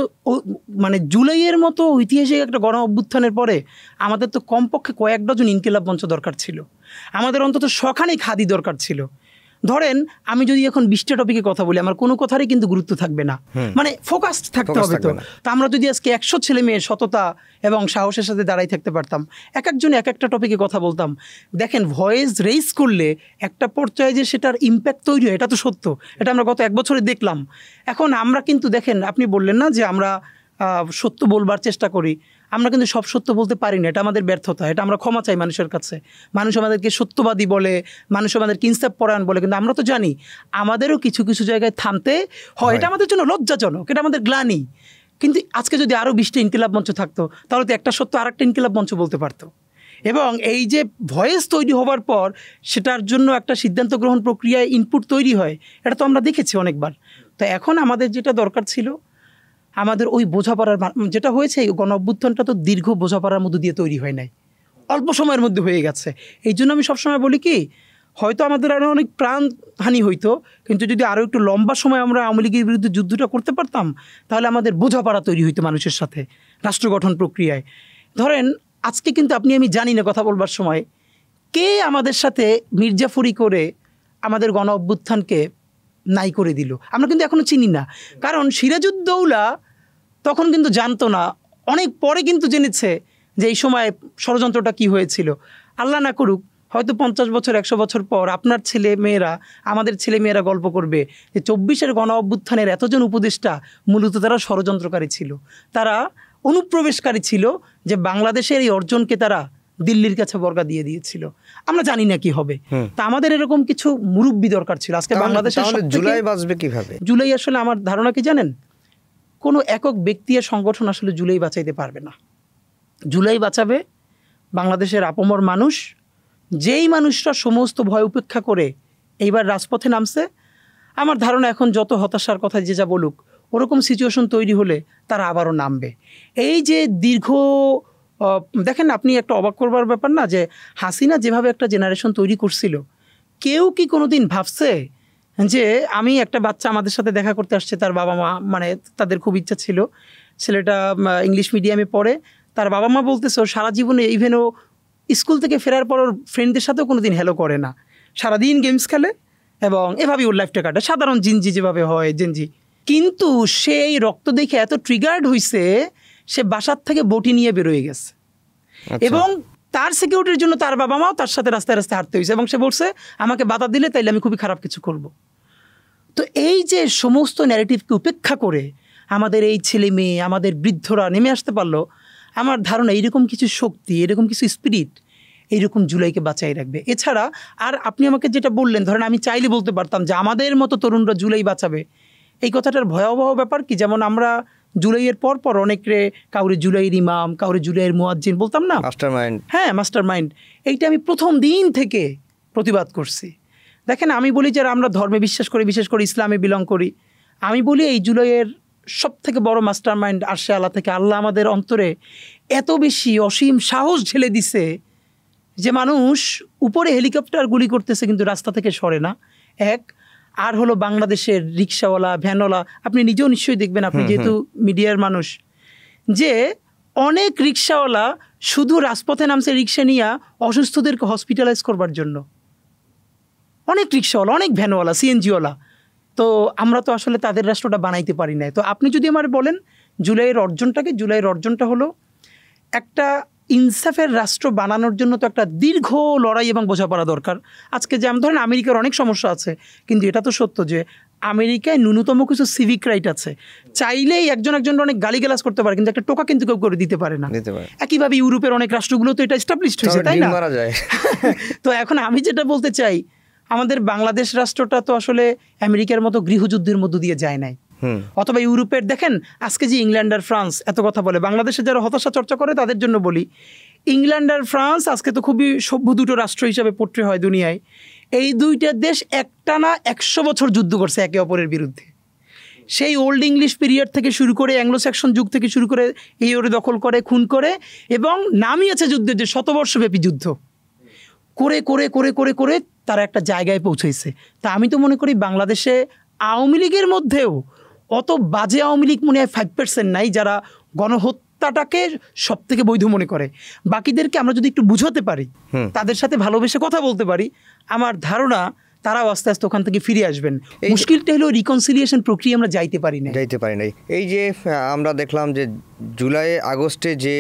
মানে জুলাইয়ের মতো ঐতিহাসিক একটা গণ অভ্যুত্থানের পরে আমাদের তো কমপক্ষে কয়েক ডজন ইনকিলাব মঞ্চ দরকার ছিল, আমাদের অন্তত শখানেক হাদি দরকার ছিল। ধরেন আমি যদি এখন 20টা টপিকে কথা বলি, আমার কোনো কথারই কিন্তু গুরুত্ব থাকবে না, মানে ফোকাসড থাকতে হবে। তো আমরা যদি আজকে 100 ছেলে মেয়ে সততা এবং সাহসের সাথে দাঁড়াই থাকতে পারতাম, এক একজন এক একটা টপিকে কথা বলতাম, দেখেন ভয়েস রেইজ করলে একটা পর্যায়ে যে সেটার ইম্প্যাক্ট তৈরি হয়, এটা তো সত্য, এটা আমরা গত 1 বছরে দেখলাম। এখন আমরা কিন্তু দেখেন, আপনি বললেন না যে আমরা সত্য বলবার চেষ্টা করি, আমরা কিন্তু সব সত্য বলতে পারি না, এটা আমাদের ব্যর্থতা, এটা আমরা ক্ষমা চাই মানুষের কাছে। মানুষ আমাদেরকে সত্যবাদী বলে, মানুষ আমাদেরকে ইনসাফ পরায়ণ বলে, কিন্তু আমরা তো জানি আমাদেরও কিছু কিছু জায়গায় থামতে হয়, এটা আমাদের জন্য লজ্জাজনক, এটা আমাদের গ্লানি। কিন্তু আজকে যদি আরও 20টা ইনকিলাব মঞ্চ থাকতো, তাহলে তো একটা সত্য আরেকটা ইনকিলাব মঞ্চ বলতে পারতো। এবং এই যে ভয়েস তৈরি হওয়ার পর সেটার জন্য একটা সিদ্ধান্ত গ্রহণ প্রক্রিয়ায় ইনপুট তৈরি হয়, এটা তো আমরা দেখেছি অনেকবার। তো এখন আমাদের যেটা দরকার ছিল, আমাদের ওই বোঝাপড়ার, যেটা হয়েছে এই গণ অভ্যুত্থানটা তো দীর্ঘ বোঝাপড়ার মধ্যে দিয়ে তৈরি হয় নাই, অল্প সময়ের মধ্যে হয়ে গেছে। এই জন্য আমি সবসময় বলি কি, হয়তো আমাদের আরও অনেক প্রাণহানি হইতো, কিন্তু যদি আরও একটু লম্বা সময় আমরা আওয়ামী লীগের বিরুদ্ধে যুদ্ধটা করতে পারতাম, তাহলে আমাদের বোঝাপড়া তৈরি হইতো মানুষের সাথে রাষ্ট্র গঠন প্রক্রিয়ায়। ধরেন আজকে কিন্তু আপনি আমি জানি না কথা বলবার সময় কে আমাদের সাথে মির্জাফরি করে আমাদের গণ অভ্যুত্থানকে নাই করে দিল, আমরা কিন্তু এখনও চিনি না। কারণ সিরাজউদ্দৌলা তখন কিন্তু জানতো না, অনেক পরে কিন্তু জেনেছে যে এই সময় ষড়যন্ত্রটা কি হয়েছিল। আল্লাহ না করুক, হয়তো 50 বছর 100 বছর পর আপনার ছেলে মেয়েরা, আমাদের ছেলে মেয়েরা গল্প করবে যে 24-এর গণ অভ্যুত্থানের এতজন উপদেষ্টা মূলত তারা ষড়যন্ত্রকারী ছিল, তারা অনুপ্রবেশকারী ছিল, যে বাংলাদেশের এই অর্জনকে তারা দিল্লির কাছে বর্গা দিয়ে দিয়েছিল। আমরা জানি না কি হবে, তা আমাদের এরকম কিছু মুরব্বি দরকার ছিল। আজকে বাংলাদেশের জুলাই বাঁচবে কিভাবে? জুলাই আসলে আমার ধারণা কি জানেন, কোনো একক ব্যক্তি আর সংগঠন আসলে জুলাই বাঁচাইতে পারবে না। জুলাই বাঁচাবে বাংলাদেশের আপামর মানুষ, যেই মানুষরা সমস্ত ভয় উপেক্ষা করে এইবার রাজপথে নামছে। আমার ধারণা এখন যত হতাশার কথা যে যা বলুক, ওরকম সিচুয়েশন তৈরি হলে তারা আবারও নামবে। এই যে দীর্ঘ, দেখেন আপনি একটা অবাক করবার ব্যাপার না, যে হাসিনা যেভাবে একটা জেনারেশন তৈরি করছিল, কেউ কি কোনোদিন ভাবছে যে আমি একটা বাচ্চা আমাদের সাথে দেখা করতে আসছে, তার বাবা মা, মানে তাদের খুব ইচ্ছা ছিল, ছেলেটা ইংলিশ মিডিয়ামে পড়ে, তার বাবা মা বলতেছে ও সারা জীবনে ইভেন ও স্কুল থেকে ফেরার পর ওর ফ্রেন্ডদের সাথেও কোনো দিন হ্যালো করে না, সারাদিন গেমস খেলে এবং এভাবেই ওর লাইফটা কাটে, সাধারণ জিনজি যেভাবে হয় জেনজি। কিন্তু সেই রক্ত দেখে এত ট্রিগার্ড হয়েছে, সে বাসার থেকে বটি নিয়ে বেরোয় গেছে এবং তার সিকিউরিটির জন্য তার বাবা মাও তার সাথে রাস্তায় রাস্তায় হাঁটতে হয়েছে, এবং সে বলছে আমাকে বাধা দিলে তাইলে আমি খুবই খারাপ কিছু করব। তো এই যে সমস্ত ন্যারেটিভকে উপেক্ষা করে আমাদের এই ছেলে মেয়ে, আমাদের বৃদ্ধরা নেমে আসতে পারলো, আমার ধারণা এইরকম কিছু শক্তি, এরকম কিছু স্পিরিট এইরকম জুলাইকে বাঁচাই রাখবে। এছাড়া আর আপনি আমাকে যেটা বললেন, ধরেন আমি চাইলে বলতে পারতাম যে আমাদের মতো তরুণরা জুলাই বাঁচাবে, এই কথাটার ভয়াবহ ব্যাপার কি, যেমন আমরা জুলাইয়ের পর পর অনেকে কাউরে জুলাইয়ের ইমাম, কাউরে জুলাইয়ের মুয়াজ্জিন বলতাম না, মাস্টার মাইন্ড। হ্যাঁ, মাস্টার মাইন্ড। এইটা আমি প্রথম দিন থেকে প্রতিবাদ করছি। দেখেন আমি বলি যারা আমরা ধর্মে বিশ্বাস করি, বিশেষ করে ইসলামে বিলং করি, আমি বলি এই জুলাইয়ের সব থেকে বড় মাস্টার মাইন্ড আরশে আল্লাহ থেকে আল্লাহ আমাদের অন্তরে এত বেশি অসীম সাহস ঢেলে দিছে যে মানুষ উপরে হেলিকপ্টার গুলি করতেছে কিন্তু রাস্তা থেকে সরে না। এক আর হলো বাংলাদেশের রিক্সাওয়ালা, ভ্যানওয়ালা, আপনি নিজেও নিশ্চয়ই দেখবেন, আপনি যেহেতু মিডিয়ার মানুষ, যে অনেক রিক্সাওয়ালা শুধু রাজপথে নামছে রিক্সা নিয়ে অসুস্থদেরকে হসপিটালাইজ করবার জন্য, অনেক রিক্সাওয়ালা, অনেক ভ্যানওয়ালা, সিএনজিওয়ালা। তো আমরা তো আসলে তাদের রাষ্ট্রটা বানাইতে পারি না। তো আপনি যদি আমার বলেন জুলাইয়ের অর্জনটাকে, জুলাইয়ের অর্জনটা হলো একটা ইনসাফের রাষ্ট্র বানানোর জন্য তো একটা দীর্ঘ লড়াই এবং বোঝাপড়া দরকার। আজকে যেমন ধরেন আমেরিকার অনেক সমস্যা আছে, কিন্তু এটা তো সত্য যে আমেরিকায় ন্যূনতম কিছু সিভিক রাইট আছে। চাইলেই একজন অনেক গালিগালাজ করতে পারে, কিন্তু একটা টোকা কিন্তু কেউ করে দিতে পারে না। একইভাবে ইউরোপের অনেক রাষ্ট্রগুলো তো এটা এস্টাবলিশড হয়েছে, তাই না? তো এখন আমি যেটা বলতে চাই, আমাদের বাংলাদেশ রাষ্ট্রটা তো আসলে আমেরিকার মতো গৃহযুদ্ধের মধ্য দিয়ে যায় নাই, অথবা ইউরোপের দেখেন আজকে যে ইংল্যান্ড আর ফ্রান্স এত কথা বলে, বাংলাদেশে যারা হতাশা চর্চা করে তাদের জন্য বলি, ইংল্যান্ড আর ফ্রান্স আজকে তো খুবই সভ্য দুটো রাষ্ট্র হিসাবে পোট্রে হয় দুনিয়ায়। এই দুইটা দেশ একটানা 100 বছর যুদ্ধ করছে একে অপরের বিরুদ্ধে। সেই ওল্ড ইংলিশ পিরিয়ড থেকে শুরু করে অ্যাংলো স্যাক্সন যুগ থেকে শুরু করে এই ওরে দখল করে, খুন করে, এবং নামই আছে যুদ্ধের যে শতবর্ষব্যাপী যুদ্ধ করে করে করে করে করে তারা একটা জায়গায় পৌঁছেছে। তা আমি তো মনে করি বাংলাদেশে আওয়ামী লীগের মধ্যেও অত বাজে আওয়ামী লীগ মনে হয় 5% নাই যারা গণহত্যাটাকে সব থেকে বৈধ মনে করে। বাকিদেরকে আমরা যদি একটু বুঝাতে পারি, তাদের সাথে ভালোবেসে কথা বলতে পারি, আমার ধারণা তারাও আস্তে আস্তে ওখান থেকে ফিরে আসবেন। মুশকিলটা হলো রিকনসিলিয়েশন প্রক্রিয়া আমরা যাইতে পারি নাই। এই যে আমরা দেখলাম যে জুলাই আগস্টে যে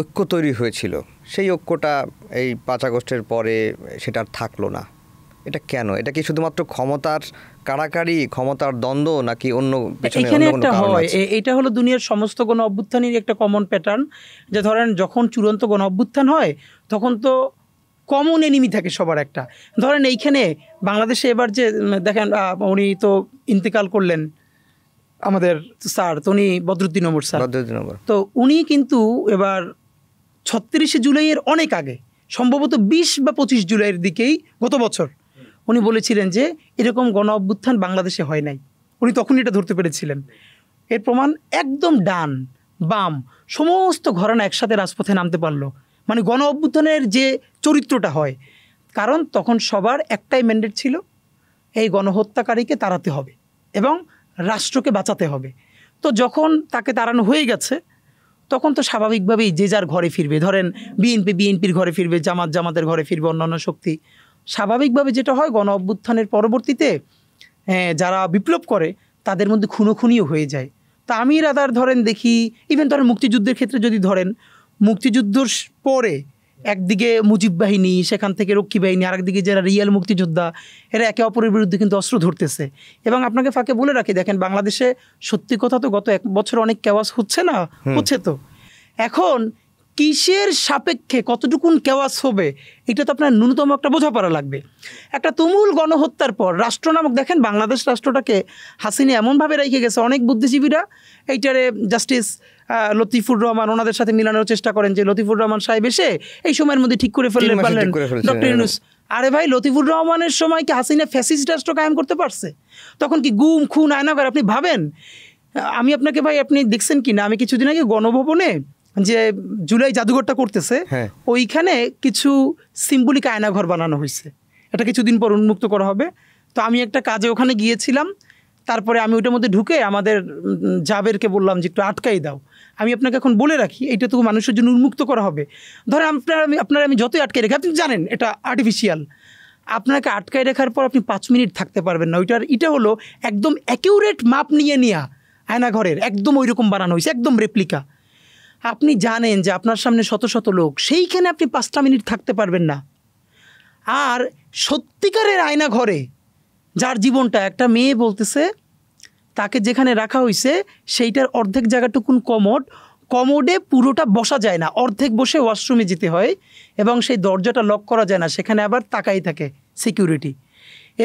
ঐক্য তৈরি হয়েছিল, সেই ঐক্যটা এই 5 আগস্টের পরে সেটা আর থাকলো না। এটা কেন? এটা কি শুধুমাত্র ক্ষমতার কাড়াকাড়ি, ক্ষমতার দ্বন্দ্ব, নাকি অন্য এখানে একটা হয়? এটা হলো দুনিয়ার সমস্ত গণ অভ্যুত্থানের একটা কমন প্যাটার্ন, যে ধরেন যখন চূড়ান্ত গণ অভ্যুত্থান হয় তখন তো কমন এনিমি থাকে সবার একটা। ধরেন এইখানে বাংলাদেশে এবার যে দেখেন উনি তো ইন্তেকাল করলেন আমাদের স্যার, তো উনি বদরুদ্দিন ওমর স্যার, তো উনি কিন্তু এবার 36শে জুলাইয়ের অনেক আগে, সম্ভবত 20 বা 25 জুলাইয়ের দিকেই গত বছর উনি বলেছিলেন যে এরকম গণ অভ্যুত্থান বাংলাদেশে হয় নাই। উনি তখনই এটা ধরতে পেরেছিলেন। এর প্রমাণ একদম ডান বাম সমস্ত ঘরানা একসাথে রাজপথে নামতে পারলো, মানে গণ অভ্যুত্থানের যে চরিত্রটা হয়। কারণ তখন সবার একটাই ম্যান্ডেট ছিল, এই গণহত্যাকারীকে তাড়াতে হবে এবং রাষ্ট্রকে বাঁচাতে হবে। তো যখন তাকে তাড়ানো হয়ে গেছে তখন তো স্বাভাবিকভাবেই যে যার ঘরে ফিরবে। ধরেন বিএনপির ঘরে ফিরবে, জামাতের ঘরে ফিরবে, অন্যান্য শক্তি। স্বাভাবিকভাবে যেটা হয়, গণ অভ্যুত্থানের পরবর্তীতে যারা বিপ্লব করে তাদের মধ্যে খুনোখুনিও হয়ে যায়। তা আমি রাদার ধরেন দেখি, ইভেন ধরেন মুক্তিযুদ্ধের ক্ষেত্রে যদি ধরেন, মুক্তিযুদ্ধর পরে একদিকে মুজিব বাহিনী, সেখান থেকে রক্ষী বাহিনী, আরেকদিকে যারা রিয়েল মুক্তিযোদ্ধা, এরা একে অপরের বিরুদ্ধে কিন্তু অস্ত্র ধরতেছে। এবং আপনাকে ফাঁকে বলে রাখি, দেখেন বাংলাদেশে সত্যি কথা তো গত 1 বছর অনেক কেওয়াস হচ্ছে না, হচ্ছে তো। এখন কিসের সাপেক্ষে কতটুকুন কেওয়াস হবে এটা তো আপনার ন্যূনতম একটা বোঝাপড়া লাগবে। একটা তুমুল গণহত্যার পর রাষ্ট্র নামক, দেখেন বাংলাদেশ রাষ্ট্রটাকে হাসিনা এমনভাবে রেখে গেছে, অনেক বুদ্ধিজীবীরা এইটারে জাস্টিস লতিফুর রহমান ওনাদের সাথে মিলানোর চেষ্টা করেন যে লতিফুর রহমান সাহেব এসে এই সময়ের মধ্যে ঠিক করে ফেললেন ডক্টর ইউনূস। আরে ভাই, লতিফুর রহমানের সময় কি হাসিনা ফ্যাসিস্ট রাষ্ট্র কায়েম করতে পারছে? তখন কি গুম খুন আয়নাঘর? আপনি ভাবেন, আমি আপনাকে ভাই, আপনি দেখছেন কি না, আমি কিছুদিন আগে গণভবনে যে জুলাই জাদুঘরটা করতেছে, ওইখানে কিছু সিম্বলিক আয়নাঘর বানানো হয়েছে, এটা কিছুদিন পর উন্মুক্ত করা হবে। তো আমি একটা কাজে ওখানে গিয়েছিলাম, তারপরে আমি ওইটার মধ্যে ঢুকে আমাদের জাবেরকে বললাম যে একটু আটকাই দাও। আমি আপনাকে এখন বলে রাখি, এটা তো মানুষের জন্য উন্মুক্ত করা হবে। ধরেন আমি যতই আটকাই রেখে, আপনি জানেন এটা আর্টিফিশিয়াল, আপনাকে আটকাই রাখার পর আপনি 5 মিনিট থাকতে পারবেন না। এটা হলো একদম অ্যাকিউরেট মাপ নিয়ে নেওয়া আয়নাঘরের, একদম ওই রকম বানানো হয়েছে, একদম রেপ্লিকা। আপনি জানেন যে আপনার সামনে শত শত লোক, সেইখানে আপনি 5টা মিনিট থাকতে পারবেন না। আর সত্যিকারের আয়না ঘরে যার জীবনটা, একটা মেয়ে বলতেছে তাকে যেখানে রাখা হয়েছে সেইটার অর্ধেক জায়গাটুকুন কমোডে পুরোটা বসা যায় না, অর্ধেক বসে ওয়াশরুমে যেতে হয়, এবং সেই দরজাটা লক করা যায় না, সেখানে আবার তাকাই থাকে সিকিউরিটি।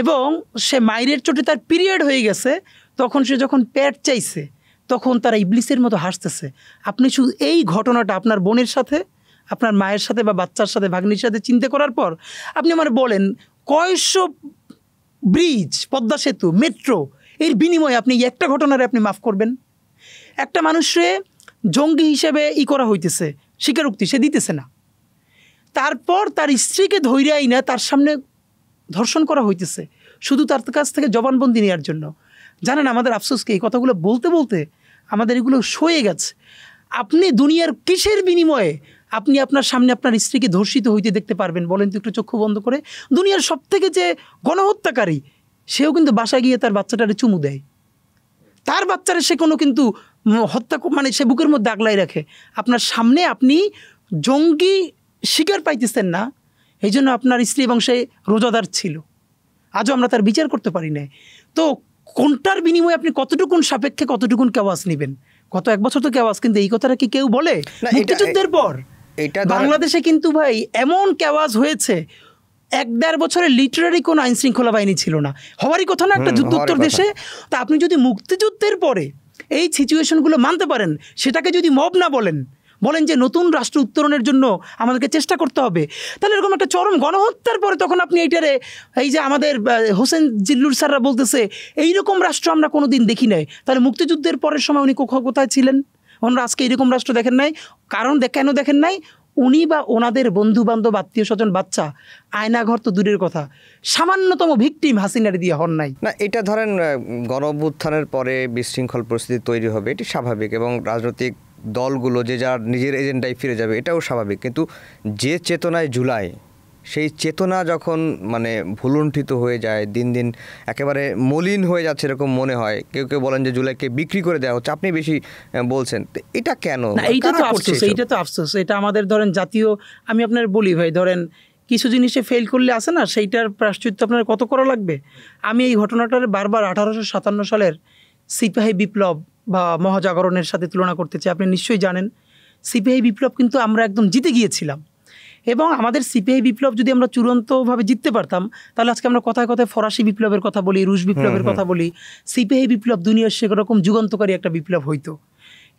এবং সে মায়ের চোটে তার পিরিয়ড হয়ে গেছে, তখন সে যখন প্যাড চাইছে তখন তারা ইবলিসের মতো হাসতেছে। আপনি শুধু এই ঘটনাটা আপনার বোনের সাথে, আপনার মায়ের সাথে বা বাচ্চার সাথে, ভাগ্নির সাথে চিন্তা করার পর আপনি আমার বলেন কয়শো ব্রিজ, পদ্মা সেতু, মেট্রো, এর বিনিময়ে আপনি একটা ঘটনারে আপনি মাফ করবেন? একটা মানুষরে জঙ্গি হিসেবে করা হইতেছে, স্বীকারোক্তি সে দিতেছে না, তারপর তার স্ত্রীকে ধৈর্যই না তার সামনে ধর্ষণ করা হইতেছে শুধু তার কাছ থেকে জবানবন্দি নেওয়ার জন্য। জানেন আমাদের আফসোসকে এই কথাগুলো বলতে বলতে আমাদের এগুলো সয়ে গেছে। আপনি দুনিয়ার কিসের বিনিময়ে আপনি আপনার সামনে আপনার স্ত্রীকে ধর্ষিত হইতে দেখতে পারবেন বলেন তো একটু চক্ষু বন্ধ করে? দুনিয়ার সব থেকে যে গণহত্যাকারী, সেও কিন্তু বাসায় গিয়ে তার বাচ্চাটারে চুমু দেয়, তার বাচ্চারে সে কোনো কিন্তু হত্যা মানে সে বুকের মধ্যে আগলাই রাখে, আপনার সামনে আপনি জঙ্গি শিকার পাইতেছেন না, এই জন্য আপনার স্ত্রী এবং সে রোজাদার ছিল, আজও আমরা তার বিচার করতে পারি না। তো কোনটার বিনিময়ে আপনি কতটুকুন সাপেক্ষে কতটুকুন কেওয়াজ নেবেন? গত 1 বছর তো কেওয়াজ, কিন্তু এই কথাটা কি কেউ বলে? মুক্তিযুদ্ধের পর বাংলাদেশে কিন্তু ভাই এমন কেওয়াজ হয়েছে, 1-1.5 বছরে লিটারারি কোনো আইন শৃঙ্খলা বাহিনী ছিল না, হওয়ারই কথা না একটা যুদ্ধোত্তর দেশে। তা আপনি যদি মুক্তিযুদ্ধের পরে এই সিচুয়েশনগুলো মানতে পারেন, সেটাকে যদি মব না বলেন যে নতুন রাষ্ট্র উত্তরণের জন্য আমাদেরকে চেষ্টা করতে হবে, তাহলে এরকম একটা চরম গণহত্যার পরে তখন আপনি এইটারে, এই যে আমাদের হোসেন জিল্লুর স্যাররা বলতেছে এইরকম রাষ্ট্র আমরা কোনো দিন দেখি নাই, তাহলে মুক্তিযুদ্ধের পরের সময় উনি কোথায় ছিলেন? ওনারা আজকে এরকম রাষ্ট্র দেখেন নাই। কারণ কেন দেখেন নাই? উনি বা ওনাদের বন্ধু বান্ধব, আত্মীয় স্বজন, বাচ্চা, আয়নাঘর তো দূরের কথা, সামান্যতম ভিকটিম হাসিনার দিয়ে হন নাই। না, এটা ধরেন গণ অভ্যুত্থানের পরে বিশৃঙ্খল পরিস্থিতি তৈরি হবে, এটি স্বাভাবিক, এবং রাজনৈতিক দলগুলো যে যার নিজের এজেন্ডায় ফিরে যাবে, এটাও স্বাভাবিক। কিন্তু যে চেতনায় জুলাই, সেই চেতনা যখন মানে ভুলুণ্ঠিত হয়ে যায়, দিন দিন একেবারে মলিন হয়ে যাচ্ছে এরকম মনে হয়। কেউ কেউ বলেন যে জুলাইকে বিক্রি করে দেওয়া হচ্ছে, আপনি বেশি বলছেন, এটা কেন? এইটা তো আফসোস, এটা আমাদের ধরেন জাতীয়, আমি আপনার বলি ভাই, ধরেন কিছু জিনিসে ফেল করলে আসে না, সেইটার প্রায়শ্চিত্ত আপনার কত করা লাগবে। আমি এই ঘটনাটার বারবার 1857 সালের সিপাহী বিপ্লব বা মহাজাগরণের সাথে তুলনা করতে চাই। আপনি নিশ্চয়ই জানেন সিপাহী বিপ্লব কিন্তু আমরা একদম জিতে গিয়েছিলাম, এবং আমাদের সিপাহী বিপ্লব যদি আমরা চূড়ান্তভাবে জিততে পারতাম, তাহলে আজকে আমরা কথায় কথায় ফরাসি বিপ্লবের কথা বলি, রুশ বিপ্লবের কথা বলি, সিপাহী বিপ্লব দুনিয়ার সেরকম যুগান্তকারী একটা বিপ্লব হইতো।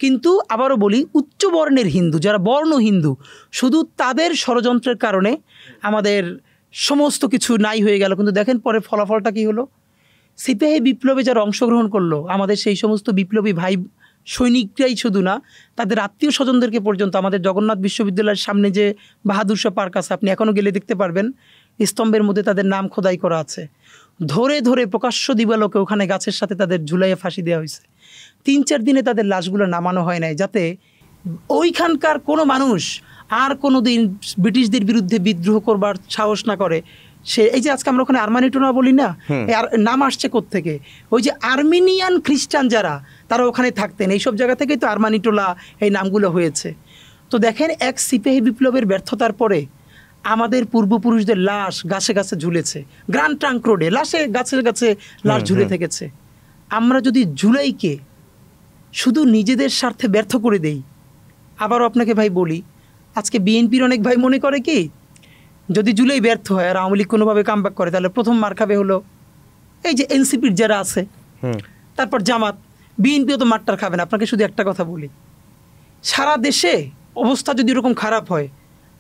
কিন্তু আবারও বলি, উচ্চ বর্ণের হিন্দু, যারা বর্ণ হিন্দু, শুধু তাদের ষড়যন্ত্রের কারণে আমাদের সমস্ত কিছু নাই হয়ে গেল। কিন্তু দেখেন পরে ফলাফলটা কী হলো? সিপাহী বিপ্লবে যারা অংশগ্রহণ করলো, আমাদের সেই সমস্ত বিপ্লবী ভাই সৈনিকরাই শুধু না, তাদের আত্মীয় স্বজনদেরকে পর্যন্ত, আমাদের জগন্নাথ বিশ্ববিদ্যালয়ের সামনে যে বাহাদুর শাহ পার্ক আছে, আপনি এখনও গেলে দেখতে পারবেন, স্তম্ভের মধ্যে তাদের নাম খোদাই করা আছে। ধরে ধরে প্রকাশ্য দিবালোকে ওখানে গাছের সাথে তাদের ঝুলাইয়ে ফাঁসি দেওয়া হয়েছে। 3-4 দিনে তাদের লাশগুলো নামানো হয় নাই, যাতে ওইখানকার কোনো মানুষ আর কোনো দিন ব্রিটিশদের বিরুদ্ধে বিদ্রোহ করবার সাহস না করে। সে এই যে আজকে আমরা ওখানে আর্মানিটোলা বলি না, নাম আসছে কোত্থেকে? ওই যে আর্মেনিয়ান খ্রিস্টান যারা, তারা ওখানে থাকতেন, এইসব জায়গা থেকেই তো আর্মানিটোলা এই নামগুলো হয়েছে। তো দেখেন, এক সিপাহী বিপ্লবের ব্যর্থতার পরে আমাদের পূর্বপুরুষদের লাশ গাছে গাছে ঝুলেছে, গ্র্যান্ড ট্রাঙ্ক রোডে গাছে গাছে লাশ ঝুলে থেকেছে। আমরা যদি জুলাইকে শুধু নিজেদের স্বার্থে ব্যর্থ করে দেই, আবারও আপনাকে ভাই বলি, আজকে বিএনপির অনেক ভাই মনে করে কি, যদি জুলাই ব্যর্থ হয় আর আওয়ামী লীগ কোনোভাবে কামব্যাক করে, তাহলে প্রথম মার খাবে হলো এই যে এনসিপির যারা আছে, তারপর জামাত। বিএনপিও তো মারটার খাবে না। আপনাকে শুধু একটা কথা বলি, সারা দেশে অবস্থা যদি এরকম খারাপ হয়,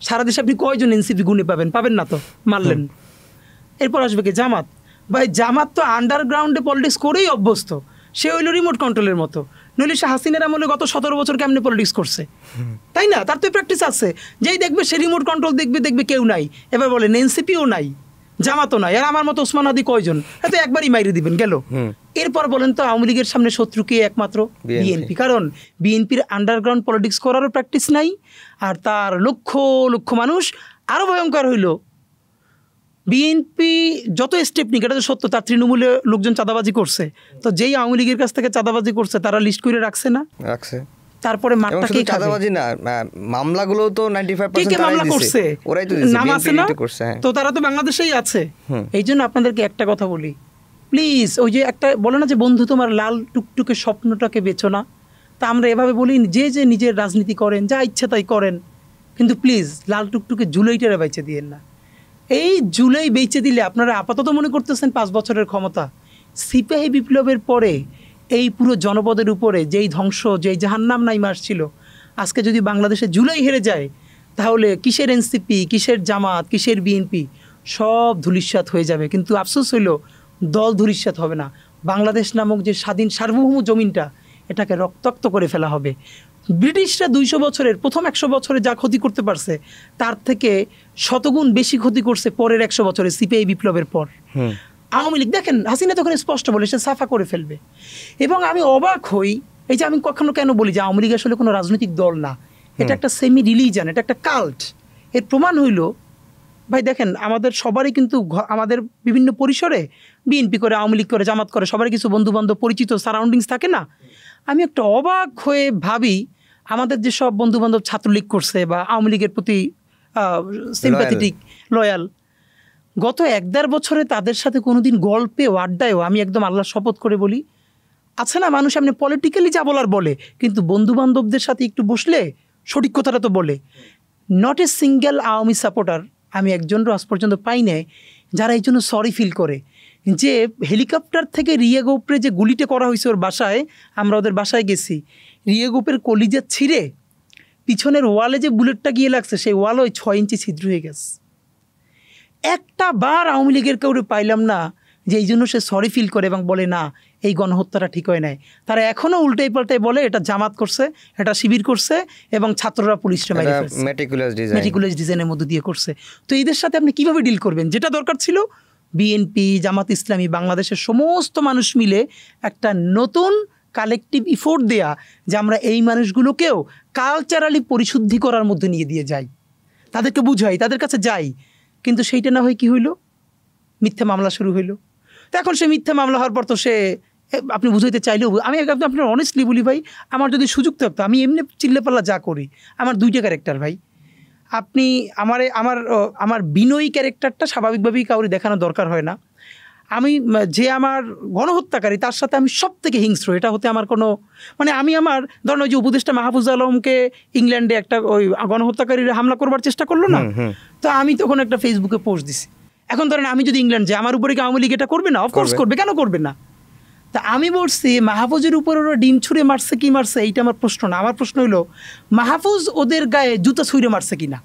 সারা দেশে আপনি কয়জন এনসিপি গুণে পাবেন না তো, মারলেন। এরপর আসবে কি জামাত। ভাই জামাত তো আন্ডারগ্রাউন্ডে পলিটিক্স করেই অভ্যস্ত, সে হইল রিমোট কন্ট্রোলের মতো। নইলে সে হাসিনার আমলে গত 17 বছর কেমনে পলিটিক্স করছে, তাই না? তার তো প্র্যাকটিস আছে। যেই দেখবে সে রিমোট কন্ট্রোল দেখবে কেউ নাই, এবার বলেন এনসিপিও নাই, জামাতও নাই, আর আমার মতো ওসমান হাদি কয়জন, হয়তো একবারই মাইরে দিবেন গেল। এরপর বলেন তো আওয়ামী লীগের সামনে শত্রু কে? একমাত্র বিএনপি। কারণ বিএনপির আন্ডারগ্রাউন্ড পলিটিক্স করারও প্র্যাকটিস নাই, আর তার লক্ষ লক্ষ মানুষ। আরও ভয়ঙ্কর হইল, বিএনপি যত স্টেপ নিক, এটা তো সত্য, তার তৃণমূলে লোকজন চাঁদাবাজি করছে, তো যেই আওয়ামী লীগের কাছ থেকে চাঁদাবাজি করছে তারা লিস্ট করে রাখছে না? রাখছে। তারপরে মাঠটা কে চাঁদাবাজি না, মামলাগুলো তো 95% মামলা করছে, ওরাই তো নাম আছে না, তো তারা তো বাংলাদেশেই আছে। এই জন্য আপনাদেরকে একটা কথা বলি, প্লিজ, ওই যে একটা বলে না যে বন্ধু তোমার লাল টুকটুকে স্বপ্নটাকে বেচো না, তা আমরা এভাবে বলি, যে নিজের রাজনীতি করেন, যা ইচ্ছা তাই করেন, কিন্তু প্লিজ লাল টুকটুকে জুলাইটারে বেচে দিয়েন না। এই জুলাই বেচে দিলে আপনারা আপাতত মনে করতেছেন 5 বছরের ক্ষমতা। সিপাহী বিপ্লবের পরে এই পুরো জনপদের উপরে যেই ধ্বংস, যেই জাহান্নাম নাইমা আসছিল, আজকে যদি বাংলাদেশে জুলাই হেরে যায়, তাহলে কিসের এনসিপি, কিসের জামাত, কিসের বিএনপি, সব ধূলিসাৎ হয়ে যাবে। কিন্তু আফসোস হইল, দল ধূলিসাৎ হবে না, বাংলাদেশ নামক যে স্বাধীন সার্বভৌম জমিনটা, এটাকে রক্তাক্ত করে ফেলা হবে। ব্রিটিশরা 200 বছরের, প্রথম 100 বছরে যা ক্ষতি করতে পারছে, তার থেকে শতগুণ বেশি ক্ষতি করছে পরের 100 বছরে সিপিআই বিপ্লবের পর। আওয়ামী লীগ দেখেন, হাসিনা তখন স্পষ্ট বলে সে সাফা করে ফেলবে। এবং আমি অবাক হই, এই যে আমি কখনো কেন বলি যে আওয়ামী লীগ আসলে কোনো রাজনৈতিক দল না, এটা একটা সেমি রিলিজিয়ান, এটা একটা কাল্ট। এর প্রমাণ হইল ভাই দেখেন আমাদের সবারই কিন্তু আমাদের বিভিন্ন পরিসরে বিএনপি করে, আওয়ামী লীগ করে, জামাত করে, সবারই কিছু বন্ধুবান্ধব পরিচিত সারাউন্ডিংস থাকে না। আমি একটা অবাক হয়ে ভাবি আমাদের যেসব বন্ধুবান্ধব ছাত্রলীগ করছে বা আওয়ামী লীগের প্রতি সিম্প্যাথেটিক, লয়াল, গত 1-1.5 বছরে তাদের সাথে কোনোদিন গল্পেও আড্ডায়ও আমি একদম আল্লাহর শপথ করে বলি, আছে না মানুষ এমনি পলিটিক্যালি যা বলার বলে, কিন্তু বন্ধুবান্ধবদের সাথে একটু বসলে সঠিক কথাটা তো বলে। Not a single Awami supporter আমি একজনও আজ পর্যন্ত পাই নাই যারা এই জন্য সরি ফিল করে যে হেলিকপ্টার থেকে রিয়াগোপরে যে গুলিটা করা হয়েছে ওর বাসায়, আমরা ওদের বাসায় গেছি, রিয়াগোপের কলিজা ছিঁড়ে পিছনের ওয়ালে যে বুলেটটা গিয়ে লাগছে সেই ওয়াল ওই 6 ইঞ্চি ছিদ্র হয়ে গেছে। একটা বার আওয়ামী লীগের কাউরে পাইলাম না যে এই জন্য সে সরি ফিল করে এবং বলে না এই গণহত্যাটা ঠিক হয় নাই। তারা এখনও উল্টাই পাল্টাই বলে এটা জামাত করছে, এটা শিবির করছে এবং ছাত্ররা পুলিশে মেরে ফেলছে, মেটিকুলাস ডিজাইনের মধ্যে দিয়ে করছে। তো এদের সাথে আপনি কীভাবে ডিল করবেন? যেটা দরকার ছিল বিএনপি, জামাত ইসলামী, বাংলাদেশের সমস্ত মানুষ মিলে একটা নতুন কালেকটিভ ইফোর্ট দেয়া যে আমরা এই মানুষগুলোকেও কালচারালি পরিশুদ্ধি করার মধ্যে নিয়ে দিয়ে যাই, তাদেরকে বুঝাই, তাদের কাছে যাই। কিন্তু সেইটা না হয় কী হইল? মিথ্যা মামলা শুরু হইল। তো এখন সে মিথ্যা মামলা হওয়ার পর তো সে, আপনি বুঝাইতে চাইলেও, আমি আপনার অনেস্টলি বলি ভাই, আমার যদি সুযোগ থাকতো আমি এমনি চিল্লেপাল্লা যা করি, আমার 2টা ক্যারেক্টার ভাই। আপনি আমার বিনয়ী ক্যারেক্টারটা স্বাভাবিকভাবেই কাউরে দেখানো দরকার হয় না। আমি যে আমার গণহত্যাকারী তার সাথে আমি সব থেকে হিংস্র, এটা হতে আমার কোনো মানে, আমি আমার ধরেন ওই যে উপদেষ্টা মাহফুজ আলমকে ইংল্যান্ডে একটা ওই গণহত্যাকারীরা হামলা করবার চেষ্টা করলো না, তো আমি তখন একটা ফেসবুকে পোস্ট দিছি। এখন ধরেন আমি যদি ইংল্যান্ড যাই, আমার উপরে কি আওয়ামী লীগ এটা করবে না? অফকোর্স করবে, কেন করবে না? তা আমি বলছি মাহফুজের উপর ওরা ডিম ছুঁড়ে মারছে কি মারছে এইটা আমার প্রশ্ন না। আমার প্রশ্ন হলো মাহফুজ ওদের গায়ে জুতা ছুঁড়ে মারছে কিনা।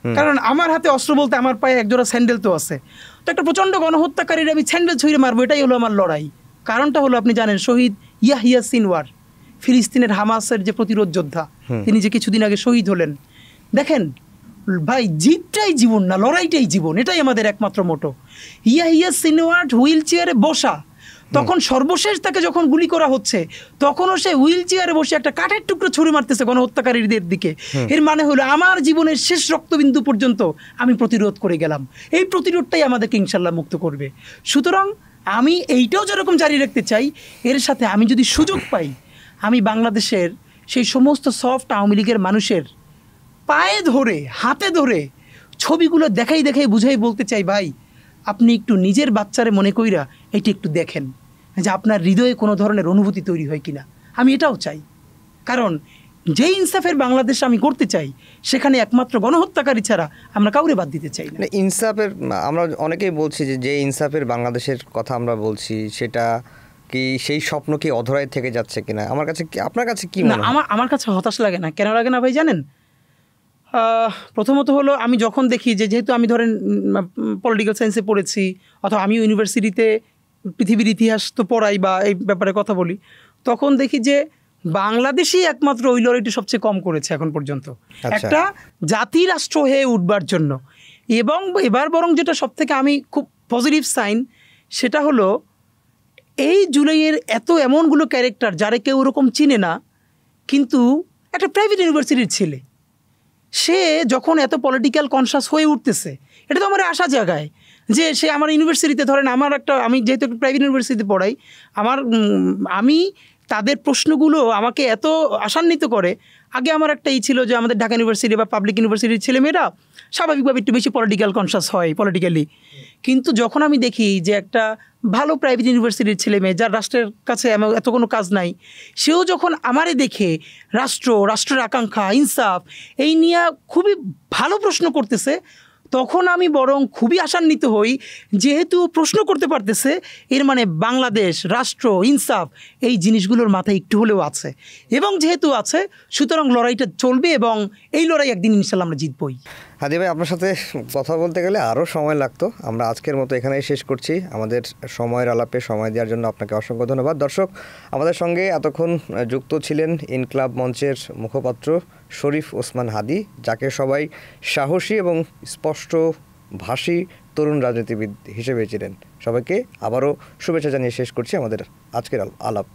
কারণ আমার হাতে অস্ত্র বলতে আমার পায়ে একজোড়া স্যান্ডেল তো আছে। তো একটা প্রচণ্ড গণহত্যাকারীর আমি স্যান্ডেল ছুঁড়ে মারবো, এটাই হলো আমার লড়াই। কারণটা হলো আপনি জানেন শহীদ ইয়াহিয়া সিনওয়ার, ফিলিস্তিনের হামাসের যে প্রতিরোধ যোদ্ধা, তিনি যে কিছুদিন আগে শহীদ হলেন। দেখেন ভাই, জিতটাই জীবন না, লড়াইটাই জীবন, এটাই আমাদের একমাত্র মোটো। ইয়াহিয়া সিনওয়ার হুইল চেয়ারে বসা, তখন সর্বশেষ তাকে যখন গুলি করা হচ্ছে তখনও সে হুইল চেয়ারে বসে একটা কাঠের টুকরো ছুঁড়ে মারতেছে গণহত্যাকারীদের দিকে। এর মানে হলো আমার জীবনের শেষ রক্তবিন্দু পর্যন্ত আমি প্রতিরোধ করে গেলাম, এই প্রতিরোধটাই আমাদেরকে ইনশাল্লাহ মুক্ত করবে। সুতরাং আমি এইটাও যেরকম জারি রাখতে চাই, এর সাথে আমি যদি সুযোগ পাই আমি বাংলাদেশের সেই সমস্ত সফট আওয়ামী লীগের মানুষের পায়ে ধরে, হাতে ধরে ছবিগুলো দেখাই বুঝাই বলতে চাই, ভাই আপনি একটু নিজের বাচ্চারে মনে কইরা এটি একটু দেখেন যে আপনার হৃদয়ে কোনো ধরনের অনুভূতি তৈরি হয় কিনা। আমি এটাও চাই, কারণ যে ইনসাফের বাংলাদেশ আমি করতে চাই সেখানে একমাত্র গণহত্যাকারী ছাড়া আমরা কাউরে বাদ দিতে চাই না। ইনসাফের, আমরা অনেকেই বলছি যে ইনসাফের বাংলাদেশের কথা আমরা বলছি, সেটা কি সেই স্বপ্ন কি অধরায় থেকে যাচ্ছে কিনা? আমার কাছে, আপনার কাছে কি মনে হয়? আমার কাছে হতাশ লাগে না। কেন লাগে না ভাই জানেন? প্রথমত হলো আমি যখন দেখি যেহেতু আমি ধরেন পলিটিক্যাল সায়েন্সে পড়েছি, অথবা আমি ইউনিভার্সিটিতে পৃথিবীর ইতিহাস তো পড়াই বা এই ব্যাপারে কথা বলি, তখন দেখি যে বাংলাদেশই একমাত্র ওই লড়াইটি সবচেয়ে কম করেছে এখন পর্যন্ত একটা জাতি রাষ্ট্র হয়ে উঠবার জন্য। এবং এবার বরং যেটা সবথেকে আমি খুব পজিটিভ সাইন, সেটা হলো এই জুলাইয়ের এমনগুলো ক্যারেক্টার যারা কেউ ওরকম চিনে না, কিন্তু একটা প্রাইভেট ইউনিভার্সিটির ছেলে, সে যখন এত পলিটিক্যাল কনসাস হয়ে উঠতেছে, এটা তো আমার আশা জায়গায় যে সে আমার ইউনিভার্সিটিতে, ধরেন আমি যেহেতু একটা প্রাইভেট ইউনিভার্সিটিতে পড়াই, আমি তাদের প্রশ্নগুলো আমাকে এত আশান্বিত করে। আগে আমার একটা ছিল যে আমাদের ঢাকা ইউনিভার্সিটি বা পাবলিক ইউনিভার্সিটির ছেলেমেয়েরা স্বাভাবিকভাবে একটু বেশি পলিটিক্যাল কনসাস হয় পলিটিক্যালি, কিন্তু যখন আমি দেখি যে একটা ভালো প্রাইভেট ইউনিভার্সিটির ছেলে মেয়ে যার রাষ্ট্রের কাছে এত কোনো কাজ নাই, সেও যখন আমারে দেখে রাষ্ট্রের আকাঙ্ক্ষা, ইনসাফ এই নিয়ে খুবই ভালো প্রশ্ন করতেছে, তখন আমি বরং খুবই আশান্বিত হই। যেহেতু প্রশ্ন করতে পারতেছে, এর মানে বাংলাদেশ, রাষ্ট্র, ইনসাফ এই জিনিসগুলোর মাথায় একটু হলেও আছে, এবং যেহেতু আছে সুতরাং লড়াইটা চলবে এবং এই লড়াই একদিন ইনশাল্লাহ আমরা জিতবই। হাদি ভাই, আপনার সাথে কথা বলতে গেলে আরও সময় লাগতো। আমরা আজকের মতো এখানেই শেষ করছি। আমাদের সময়ের আলাপে সময় দেওয়ার জন্য আপনাকে অসংখ্য ধন্যবাদ। দর্শক, আমাদের সঙ্গে এতক্ষণ যুক্ত ছিলেন ইনকিলাব মঞ্চের মুখপাত্র শরীফ ওসমান হাদি, যাকে সবাই সাহসী এবং স্পষ্টভাষী তরুণ রাজনীতিবিদ হিসেবে ছিলেন। সবাইকে আবারও শুভেচ্ছা জানিয়ে শেষ করছি আমাদের আজকের আলাপ।